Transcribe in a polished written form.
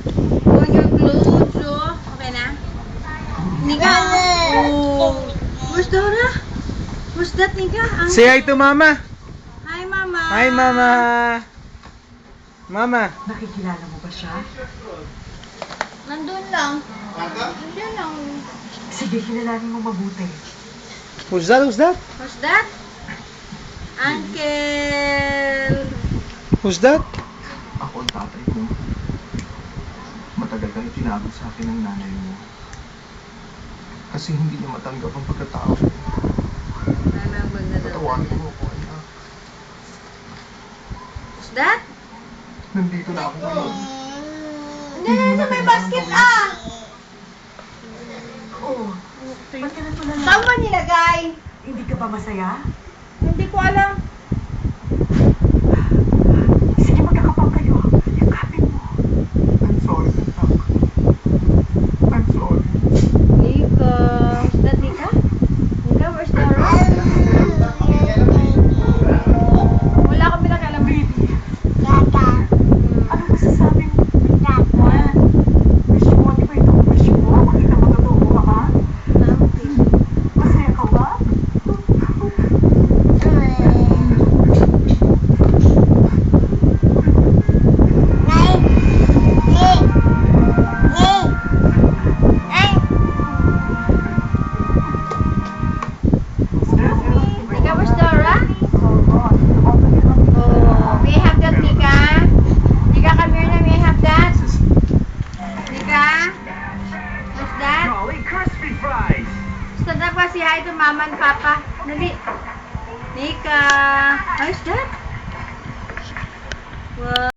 On your clothes, oh. Okay na? Nika? Oh. Where's Dora? Where's that, Nika? Say hi to Mama. Hi, Mama. Hi, Mama. Mama. Nakikilala mo ba siya? Nandun lang. Nandun lang. Sige, kilalanin mo mabuti. Who's that? Who's that? Who's that? Uncle. Who's that? Ako ang tatay mo. Matagal kang tinago sa akin ng nanay mo. Kasi hindi niya matanggap ang pagkatao. Patawarin mo ako, anak. Who's that? Nandito na ako ngayon. Nandun may basket, ah! Oo. Ba't ka natulala? Saan ba nilagay? Hindi ka ba masaya? Hindi ko alam. Sige, magkakapag kayo. Yakapin mo. I'm sorry, anak. I'm sorry. Nika. Who's that, Nika? Nika, where's Dora? Wala kami nakialam. Baby, ano masasabi mo? Wish mo, di ba ito ang wish mo? Makita mo totoo, ha? Masaya ka ba? Nika, where's Dora? Oh, may I have that, Nika? Nika, come here na. May I have that? Nika? What's that? Jolly crispy fries! Stand up ka, say hi to Mama and Papa. Dali. Nika. What's that? Wow.